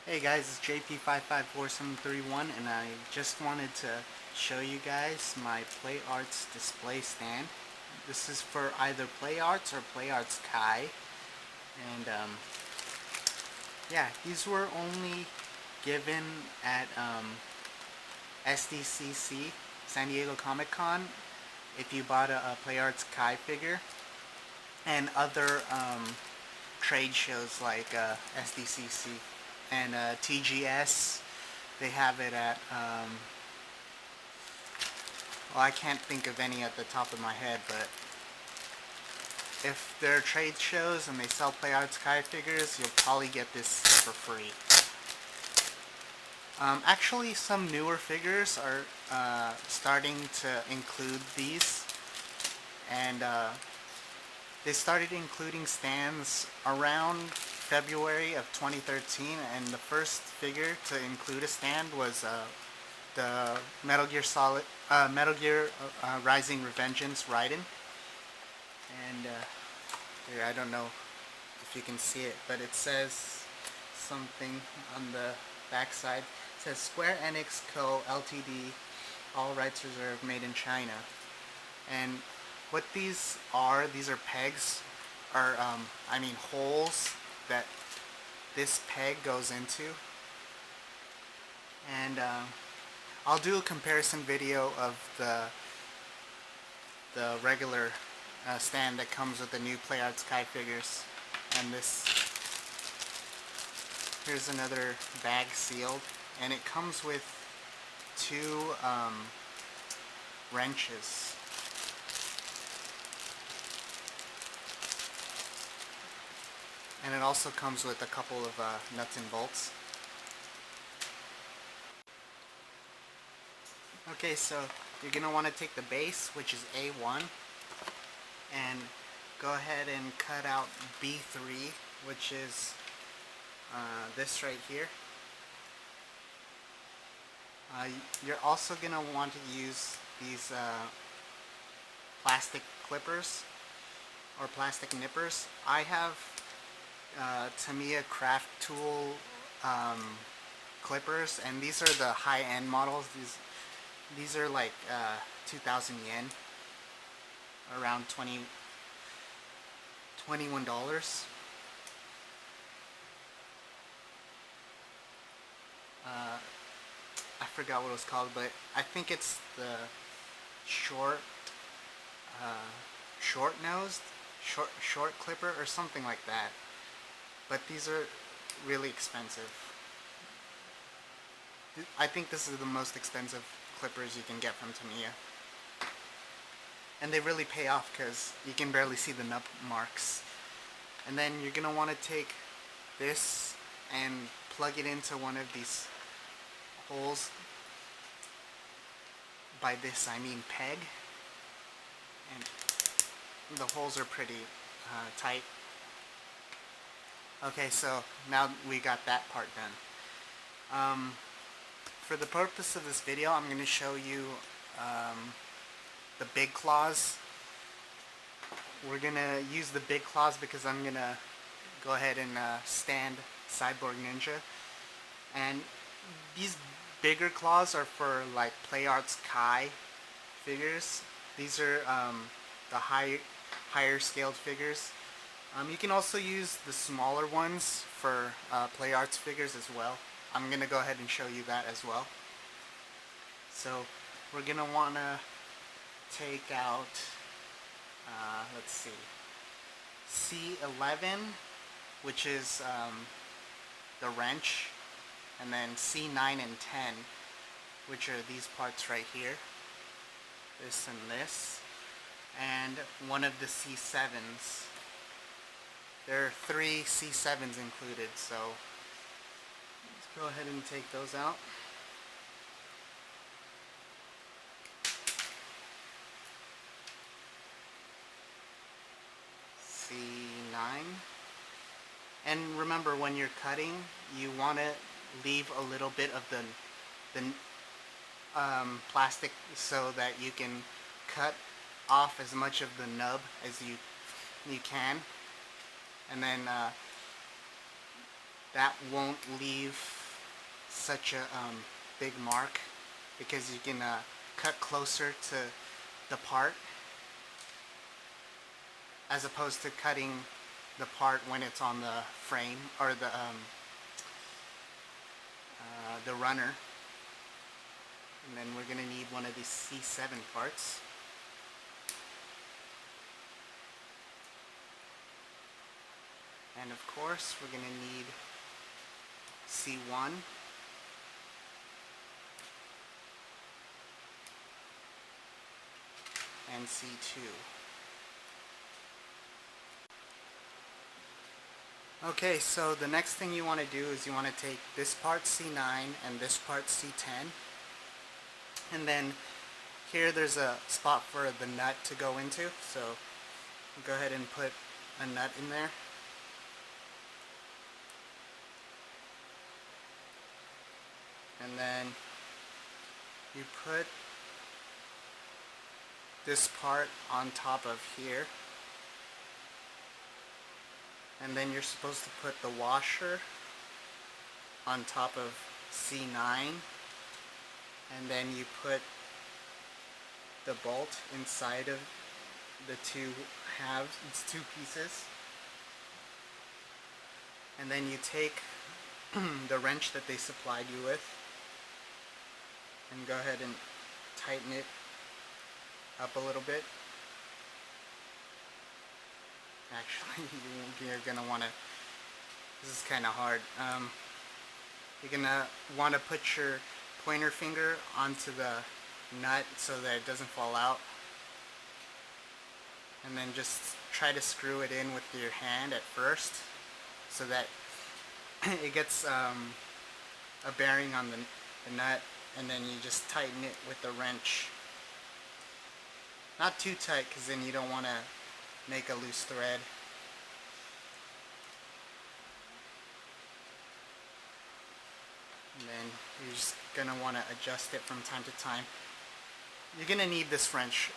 Hey guys, it's JP554731 and I just wanted to show you guys my Play Arts display stand. This is for either Play Arts or Play Arts Kai. And yeah, these were only given at SDCC, San Diego Comic Con, if you bought a Play Arts Kai figure. And other trade shows like SDCC and TGS. They have it at, well, I can't think of any at the top of my head, but if there are trade shows and they sell Play Arts Kai figures, you'll probably get this for free. Actually, some newer figures are starting to include these, and they started including stands around February of 2013, and the first figure to include a stand was the Metal Gear Rising Revengeance Raiden. And here, I don't know if you can see it, but it says something on the backside. It says Square Enix Co. Ltd. All rights reserved, made in China. And what these are pegs, or holes that this peg goes into. And I'll do a comparison video of the regular stand that comes with the new Play Arts Kai figures. And this, here's another bag sealed, and it comes with two wrenches. And it also comes with a couple of nuts and bolts. Okay, so you're going to want to take the base, which is A1, and go ahead and cut out B3, which is this right here. You're also going to want to use these plastic clippers or plastic nippers. I have Tamiya Craft Tool clippers, and these are the high-end models. These are like 2,000 yen, around $21. I forgot what it was called, but I think it's the short clipper or something like that. But these are really expensive. I think this is the most expensive clippers you can get from Tamiya. And they really pay off because you can barely see the nub marks. And then you're going to want to take this and plug it into one of these holes. By this I mean peg. And the holes are pretty tight. Okay, so now we got that part done. For the purpose of this video, I'm going to show you the big claws. We're going to use the big claws because I'm going to go ahead and stand Cyborg Ninja. And these bigger claws are for like Play Arts Kai figures. These are the higher scaled figures. You can also use the smaller ones for Play Arts figures as well. I'm going to go ahead and show you that as well. So we're going to want to take out, let's see, C11, which is the wrench, and then C9 and 10, which are these parts right here, this and this, and one of the C7s. There are 3 C7s included, so let's go ahead and take those out. C9. And remember, when you're cutting, you want to leave a little bit of the plastic so that you can cut off as much of the nub as you can. And then that won't leave such a big mark, because you can cut closer to the part as opposed to cutting the part when it's on the frame or the runner. And then we're going to need one of these C7 parts. And of course we're going to need C1 and C2. Okay, so the next thing you want to do is you want to take this part C9 and this part C10, and then here there's a spot for the nut to go into, so go ahead and put a nut in there. And then you put this part on top of here. And then you're supposed to put the washer on top of C9. And then you put the bolt inside of the two halves, it's two pieces. And then you take the wrench that they supplied you with and go ahead and tighten it up a little bit. Actually, you're going to want to, this is kind of hard, you're going to want to put your pointer finger onto the nut so that it doesn't fall out, and then just try to screw it in with your hand at first so that it gets a bearing on the nut, and then you just tighten it with the wrench. Not too tight, because then you don't want to make a loose thread. And then you're just going to want to adjust it from time to time. You're going to need this wrench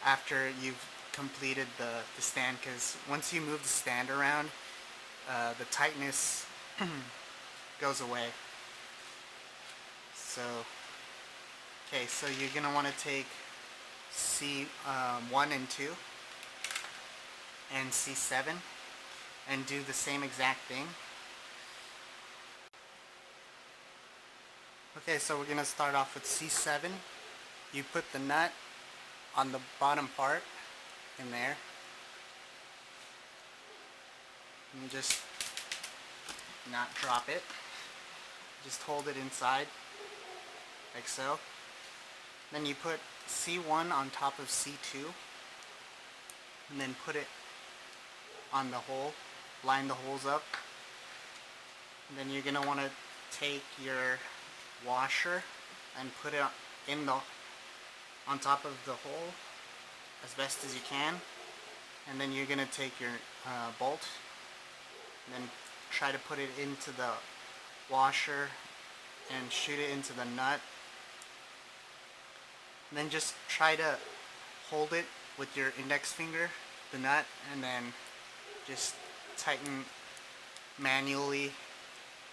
after you've completed the stand, because once you move the stand around, the tightness goes away. So, okay, so you're going to want to take C1 and 2 and C7 and do the same exact thing. Okay, so we're going to start off with C7. You put the nut on the bottom part in there, and just not drop it. Just hold it inside like so. Then you put C1 on top of C2, and then put it on the hole, line the holes up. And then you're going to want to take your washer and put it on top of the hole as best as you can. And then you're going to take your bolt and then try to put it into the washer and shoot it into the nut. And then just try to hold it with your index finger, the nut, and then just tighten manually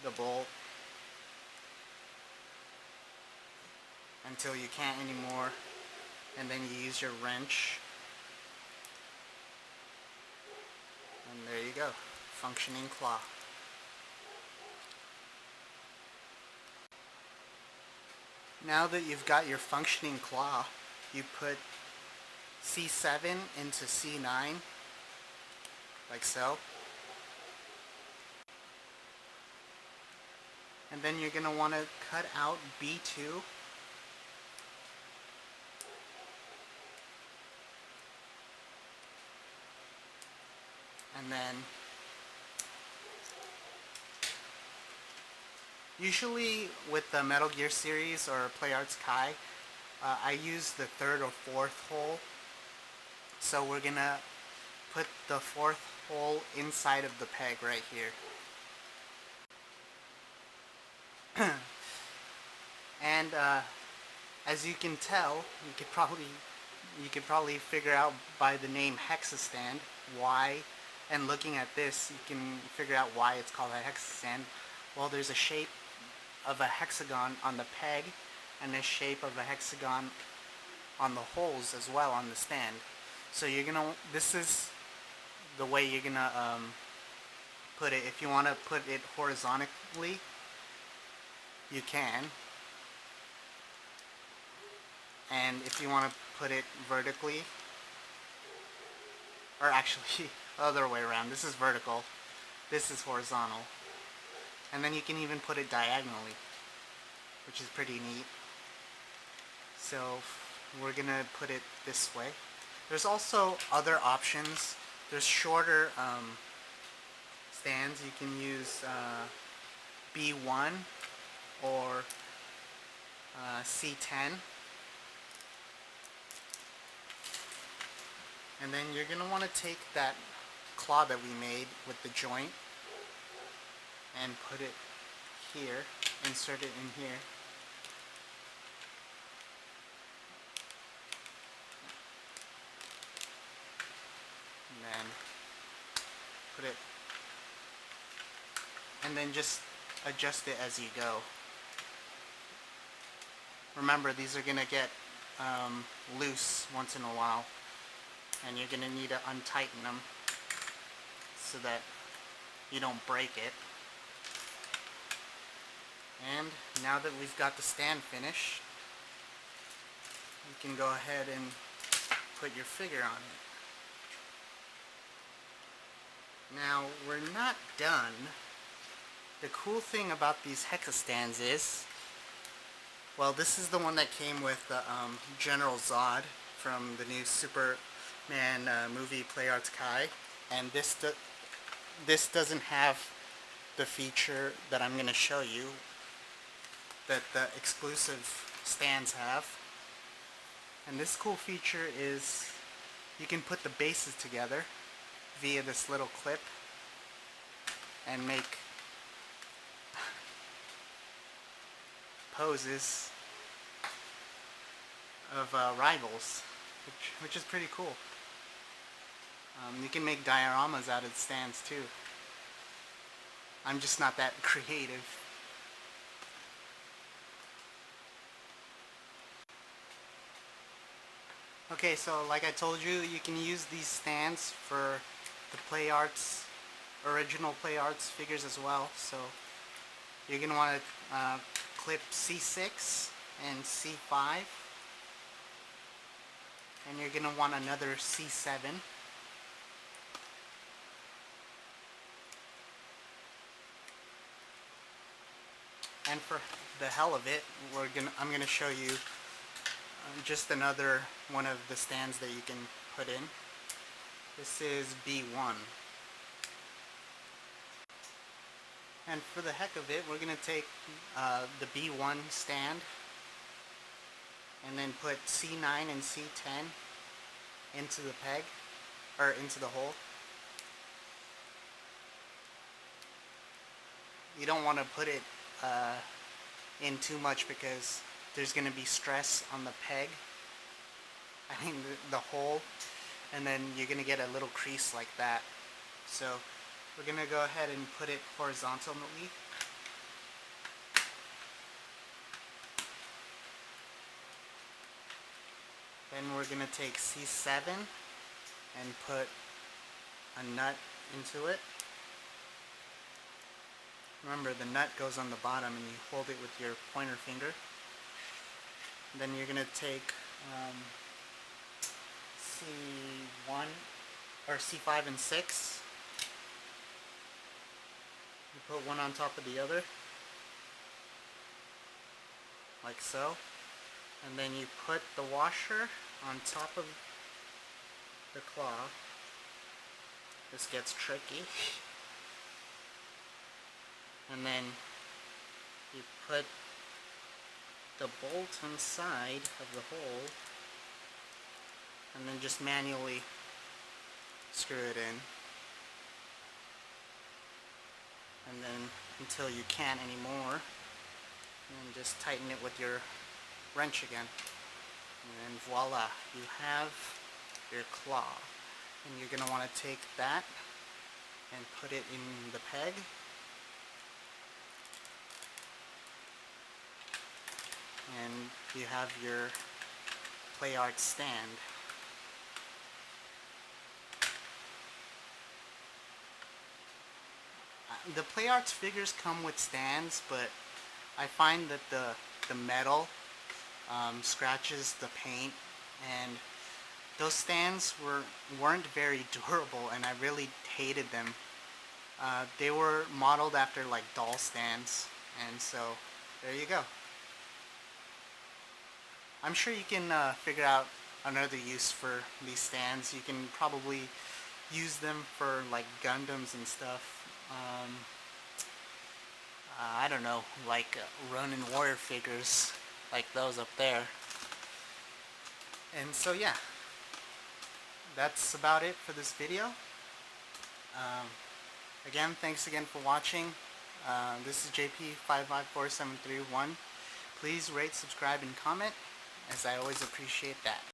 the bolt until you can't anymore, and then you use your wrench, and there you go, functioning claw. Now that you've got your functioning claw, you put C7 into C9 like so, and then you're going to want to cut out B2 and then usually with the Metal Gear series or Play Arts Kai, I use the third or fourth hole. So we're gonna put the fourth hole inside of the peg right here. And as you can tell, you could probably figure out by the name Hexa stand why, and looking at this you can figure out why it's called a Hexa stand. Well, there's a shape of a hexagon on the peg and the shape of a hexagon on the holes as well on the stand. So you're gonna, this is the way you're gonna put it. If you want to put it horizontally, you can. And if you want to put it vertically, or actually other way around, this is vertical, this is horizontal. And then you can even put it diagonally, which is pretty neat. So we're gonna put it this way. There's also other options. There's shorter stands. You can use B1 or C10. And then you're gonna want to take that claw that we made with the joint and put it here, insert it in here. And then put it, and then just adjust it as you go. Remember, these are gonna get loose once in a while, and you're gonna need to untighten them so that you don't break it. And now that we've got the stand finished, you can go ahead and put your figure on it. Now, we're not done. The cool thing about these Hexa stands is, well, this is the one that came with the General Zod from the new Superman movie Play Arts Kai, and this doesn't have the feature that I'm going to show you that the exclusive stands have. And this cool feature is you can put the bases together via this little clip and make poses of rivals, which is pretty cool. You can make dioramas out of stands too. I'm just not that creative. Okay, so like I told you, you can use these stands for the Play Arts, original Play Arts figures as well. So you're going to want to clip C6 and C5, and you're going to want another C7. And for the hell of it, I'm going to show you just another one of the stands that you can put in. This is B1. And for the heck of it, we're going to take the B1 stand and then put C9 and C10 into the peg, or into the hole. You don't want to put it in too much because there's going to be stress on the peg, I mean the hole, and then you're going to get a little crease like that. So we're going to go ahead and put it horizontally. Then we're going to take C7 and put a nut into it. Remember, the nut goes on the bottom and you hold it with your pointer finger. Then you're going to take C1 or C5 and 6. You put one on top of the other, like so. And then you put the washer on top of the claw. This gets tricky. And then you put the bolt inside of the hole and then just manually screw it in. And then until you can't anymore, and then just tighten it with your wrench again. And then voila, you have your claw. And you're going to want to take that and put it in the peg. and you have your play art stand. The play arts figures come with stands, but I find that the metal scratches the paint, and those stands weren't very durable, and I really hated them. They were modeled after like doll stands, and so there you go. I'm sure you can figure out another use for these stands. You can probably use them for like Gundams and stuff. I don't know, like Ronin Warrior figures, like those up there. And so yeah, that's about it for this video. Again, thanks again for watching. This is JP554731. Please rate, subscribe, and comment, as I always appreciate that.